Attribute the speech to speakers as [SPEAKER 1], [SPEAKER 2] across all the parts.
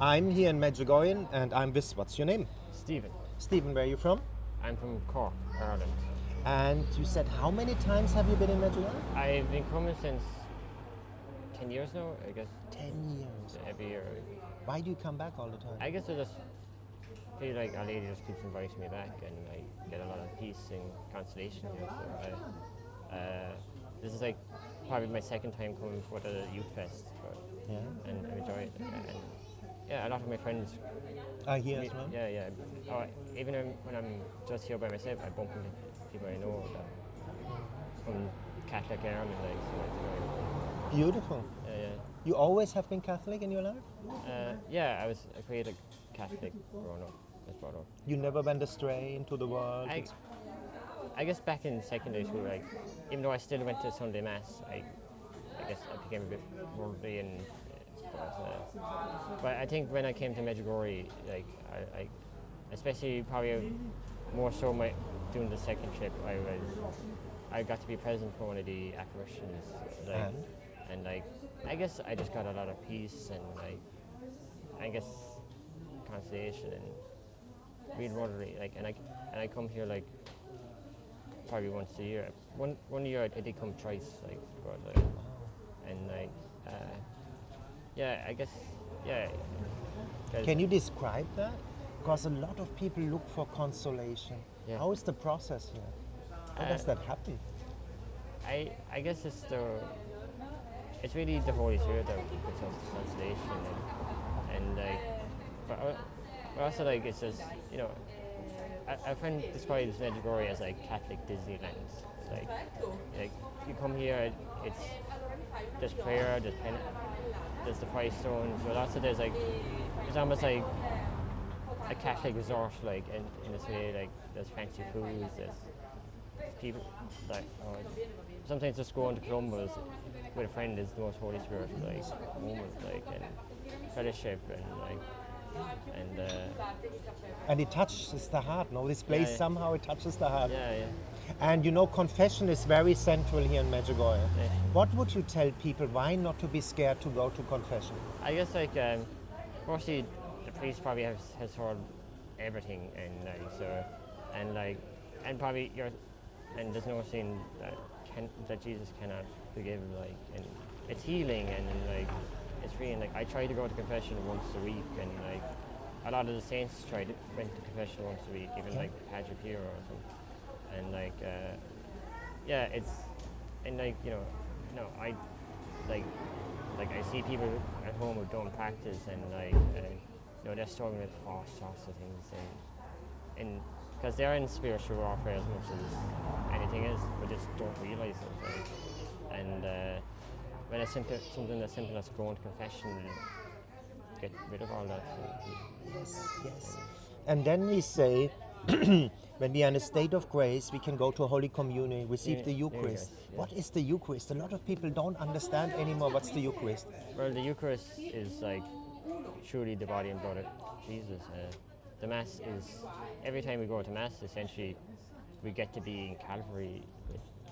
[SPEAKER 1] I'm here in Medjugorje and I'm with, what's your name?
[SPEAKER 2] Stephen.
[SPEAKER 1] Stephen, where are you from?
[SPEAKER 2] I'm from Cork, Ireland.
[SPEAKER 1] And you said how many times have you been in Medjugorje?
[SPEAKER 2] I've been coming since 10 years now, I guess.
[SPEAKER 1] 10 years.
[SPEAKER 2] Every year.
[SPEAKER 1] Why do you come back all the time?
[SPEAKER 2] I guess I just feel like Our Lady just keeps inviting me back, and I get a lot of peace and consolation here. So this is like probably my second time coming for the Youth Fest, and I enjoy it. And yeah, a lot of my friends
[SPEAKER 1] Are here as well?
[SPEAKER 2] Yeah. Oh, even when I'm just here by myself, I bump into people I know that from Catholic Ireland, like, so it's very,
[SPEAKER 1] Beautiful.
[SPEAKER 2] yeah.
[SPEAKER 1] You always have been Catholic in your life?
[SPEAKER 2] Yeah, I was a created Catholic growing up, as brought up.
[SPEAKER 1] You never went astray into the world?
[SPEAKER 2] I guess back in secondary school, like, even though I still went to Sunday Mass, I guess I became a bit worldly and. But I think when I came to Medjugorje, like I especially probably more so doing the second trip, I got to be present for one of the apparitions, like, and like I guess I just got a lot of peace and like I guess consolation and read rosary, like, and I come here like probably once a year. One year I did come twice, like, but, and like. Yeah, I guess, yeah.
[SPEAKER 1] Can you describe that? Because a lot of people look for consolation.
[SPEAKER 2] Yeah.
[SPEAKER 1] How is the process here? How does that happen?
[SPEAKER 2] I guess it's really the Holy Spirit that gives us consolation and like, but also like it's just, you know, a friend describes Medjugorje as like Catholic Disneyland. It's like you come here, there's prayer, there's the five stones, but also there's almost like a Catholic resort, like in a way, like there's fancy foods, there's people like sometimes just going to Columbo's with a friend is the most Holy Spirit like moment, like, and fellowship
[SPEAKER 1] and it touches the heart, no? This place somehow it touches the heart.
[SPEAKER 2] Yeah.
[SPEAKER 1] And you know, confession is very central here in Medjugorje.
[SPEAKER 2] Yeah.
[SPEAKER 1] What would you tell people? Why not to be scared to go to confession?
[SPEAKER 2] I guess like firstly the priest probably has heard everything and probably and there's no sin that Jesus cannot forgive, like, and it's healing and like it's free, and like I try to go to confession once a week, and like a lot of the saints went to confession once a week, even like Padre Pio or something. And like, it's, and like, you know, I like I see people at home who don't practice, and like, you know, they're struggling with all sorts of things, and because they're in spiritual warfare as much as anything is, but just don't realize it. Like, and when it's something as simple as going to confession and get rid of all that. So,
[SPEAKER 1] Yes. And then we say, when we are in a state of grace, we can go to Holy Communion, receive the Eucharist.
[SPEAKER 2] Yeah.
[SPEAKER 1] What is the Eucharist? A lot of people don't understand anymore what's the Eucharist.
[SPEAKER 2] Well, the Eucharist is like truly the body and blood of Jesus. The Mass is, every time we go to Mass, essentially, we get to be in Calvary,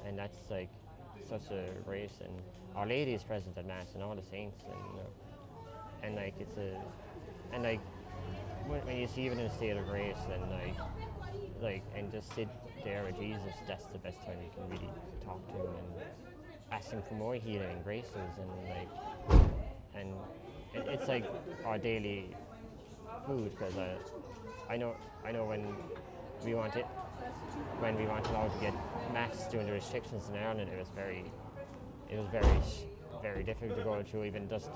[SPEAKER 2] and that's like such a grace. And Our Lady is present at Mass, and all the saints, and like when you see it in a state of grace, and like and just sit there with Jesus, that's the best time you can really talk to him and ask him for more healing and graces, and it's like our daily food, because I know when we wanted allowed to get Mass during the restrictions in Ireland, it was very difficult to go through even just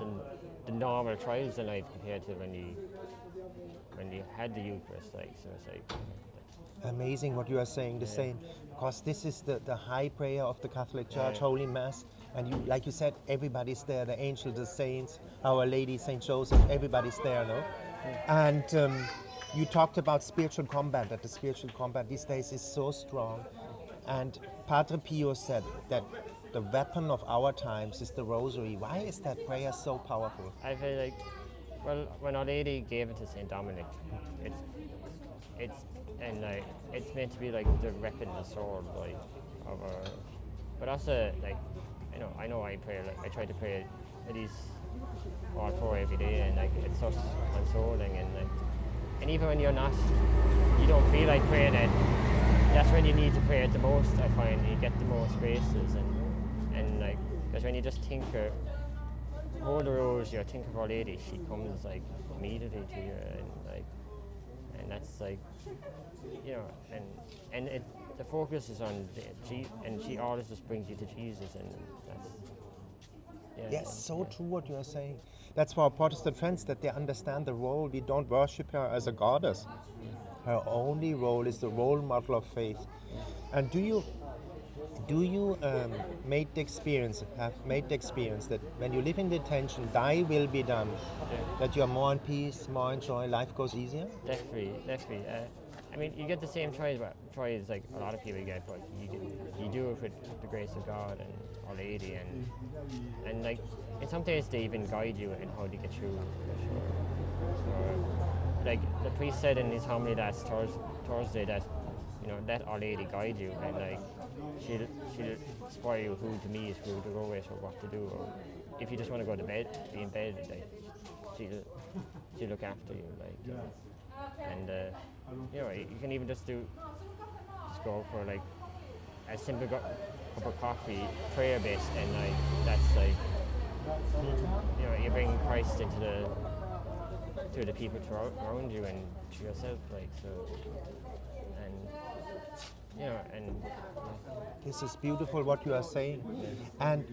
[SPEAKER 2] the normal trials in life compared to when you had the Eucharist, like, so it's like
[SPEAKER 1] Amazing what you are saying, the same. Because this is the high prayer of the Catholic Church, Holy Mass. And you, like you said, everybody's there, the angels, the saints, Our Lady, Saint Joseph, everybody's there, no? And you talked about spiritual combat, that the spiritual combat these days is so strong. And Padre Pio said that the weapon of our times is the rosary. Why is that prayer so powerful?
[SPEAKER 2] I feel like, well, when Our Lady gave it to Saint Dominic, it's meant to be like the weapon, the sword, like, of our. But also, like, I know I pray. Like, I try to pray at least all four every day, and like it's so consoling, and like, and even when you don't feel like praying, that's when you need to pray it the most. I find you get the most graces, and like, because when you just think hold the rose, you think of Our Lady, she comes like immediately to you, and that's like, the focus is on and she always just brings you to Jesus, and that's
[SPEAKER 1] Yes, so true what you are saying. That's for our Protestant friends, that they understand the role. We don't worship her as a goddess. Her only role is the role model of faith. And do you have made the experience that when you live in the intention, thy will be done, that you are more in peace, more in joy, life goes easier?
[SPEAKER 2] Definitely. I mean, you get the same choice like a lot of people get, but you do it with the grace of God and Our Lady, and like, and sometimes they even guide you in how to get through. So, like the priest said in his homily last Thursday, that let Our Lady guide you, and like she'll inspire you who to meet, who to go with, or what to do, or if you just want to go to bed, be in bed, like she'll look after you, like, and you can even just go for like a simple cup of coffee, prayer based, and like that's like you bring Christ to the people around you and to yourself, like, so, and
[SPEAKER 1] This is beautiful what you are saying. And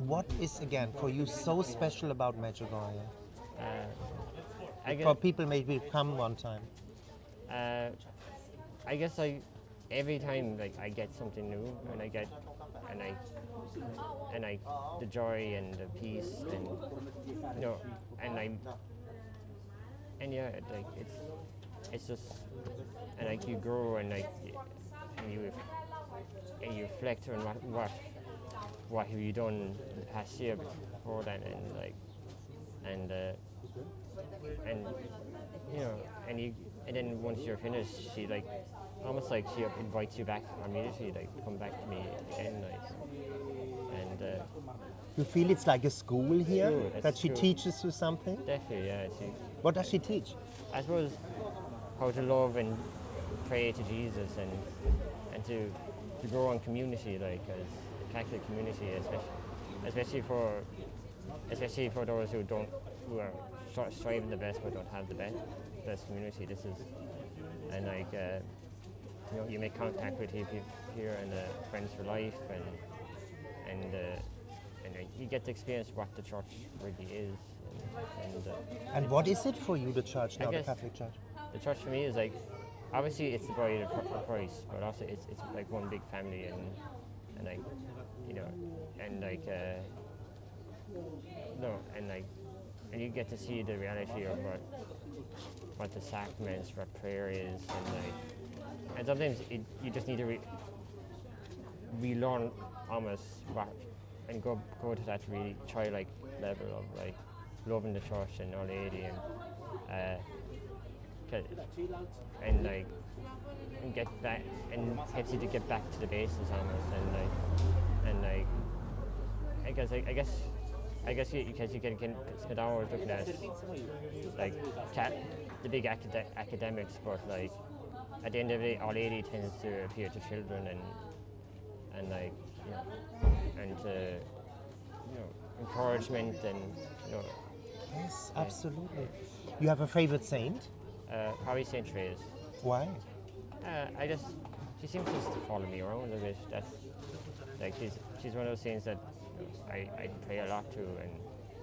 [SPEAKER 1] what is, again, for you so special about Medjugorje? For people maybe come one time.
[SPEAKER 2] I guess every time like I get something new, and I the joy and the peace, and like it's just, and like you grow, and like and you reflect on what have you done the past year before then, and like and and then once you're finished, she like almost like she invites you back to community, like come back to me again, like, and
[SPEAKER 1] You feel it's like a school here,
[SPEAKER 2] True,
[SPEAKER 1] that she
[SPEAKER 2] true.
[SPEAKER 1] teaches you something?
[SPEAKER 2] definitely, yeah.
[SPEAKER 1] What does she teach?
[SPEAKER 2] I suppose how to love and pray to Jesus, and to grow in community, like as a Catholic community, especially for those who are striving the best but don't have the best community. This is, and like you make contact with people here, and friends for life, and you get to experience what the church really is,
[SPEAKER 1] And what is it for you, the church now, the
[SPEAKER 2] guess-
[SPEAKER 1] Catholic Church?
[SPEAKER 2] the church for me is like, obviously it's the bride of Christ, but also it's like one big family, and like and like and you get to see the reality of what the sacraments, what prayer is, and sometimes you just need to relearn almost and go to that really childlike level of like loving the church and Our Lady, and like and get back, and helps you to get back to the basis almost, and like I guess because you can spend hours looking at like the big academics, but like at the end of the day, Our Lady tends to appear to children, and like and encouragement, and
[SPEAKER 1] Yes, absolutely. You have a favorite saint?
[SPEAKER 2] probably Saint Therese.
[SPEAKER 1] Why?
[SPEAKER 2] She seems just to follow me around a bit. That's like she's one of those things that I pray a lot to, and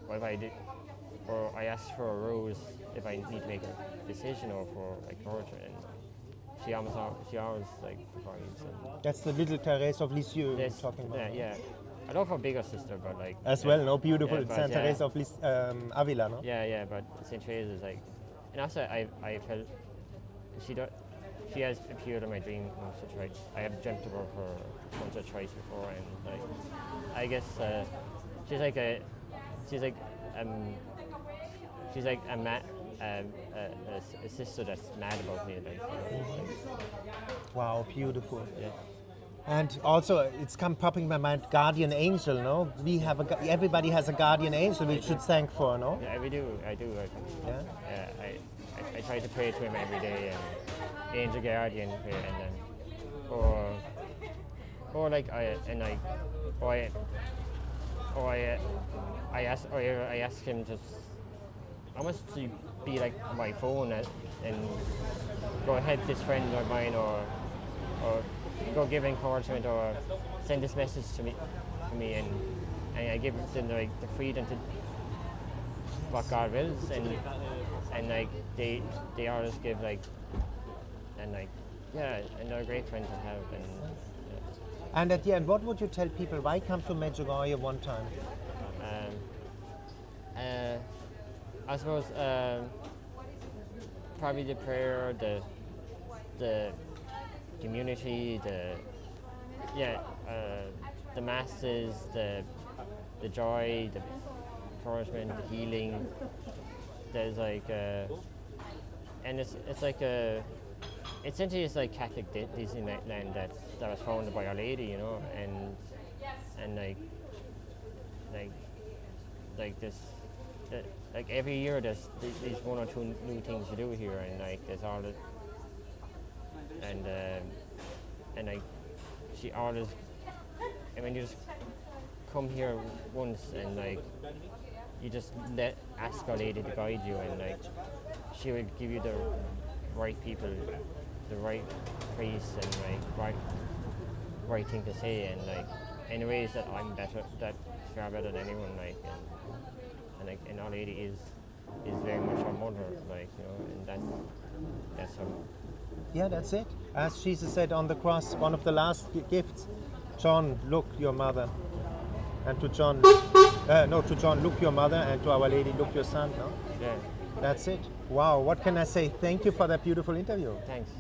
[SPEAKER 2] if I did, or I ask for a rose if I need to make a decision, or for encouragement, and she always like provides. And
[SPEAKER 1] That's the little Thérèse of Lisieux you're talking about.
[SPEAKER 2] yeah. I love her bigger sister, but like
[SPEAKER 1] As well, no, beautiful.
[SPEAKER 2] Yeah, but
[SPEAKER 1] Saint
[SPEAKER 2] yeah.
[SPEAKER 1] Thérèse of Avila, no?
[SPEAKER 2] Yeah, but Saint Therese is like, and also I felt she has appeared in my dream once or twice. I have dreamt of her for once or twice before, and like I guess she's like a sister that's mad about me, like.
[SPEAKER 1] Wow, beautiful.
[SPEAKER 2] Yeah.
[SPEAKER 1] And also, it's come popping in my mind, guardian angel, no? We have everybody has a guardian angel we should thank for, no?
[SPEAKER 2] Yeah, we do. I do.
[SPEAKER 1] Yeah.
[SPEAKER 2] I try to pray to him every day, and angel guardian, and then, or like I ask him just almost to be like my phone and go ahead this friend of mine, or go give encouragement, or send this message to me, and I give them like the freedom to what God wills, and like they always give like, and like, yeah, and they're a great friend to have, and yeah.
[SPEAKER 1] And at the end, what would you tell people? Why come to Medjugorje one time?
[SPEAKER 2] I suppose probably the prayer, the community, the masses, the joy, the encouragement, the healing. There's like, and it's like essentially it's like Catholic Disneyland that was founded by Our Lady, you know, and like this. Like every year there's these one or two new things to do here, and like there's all the and like she always, I mean, you just come here once and like you just ask Our Lady to guide you, and like she will give you the right people, the right priest, and like right thing to say, and like in ways that I'm better, that far better than anyone, like. And Our Lady is very much our mother, like, you know, and that's her.
[SPEAKER 1] Yeah, that's it. As Jesus said on the cross, one of the last gifts, John, look your mother, and to John, look your mother, and to Our Lady, look your son. No?
[SPEAKER 2] Yeah.
[SPEAKER 1] That's it. Wow, what can I say? Thank you for that beautiful interview.
[SPEAKER 2] Thanks.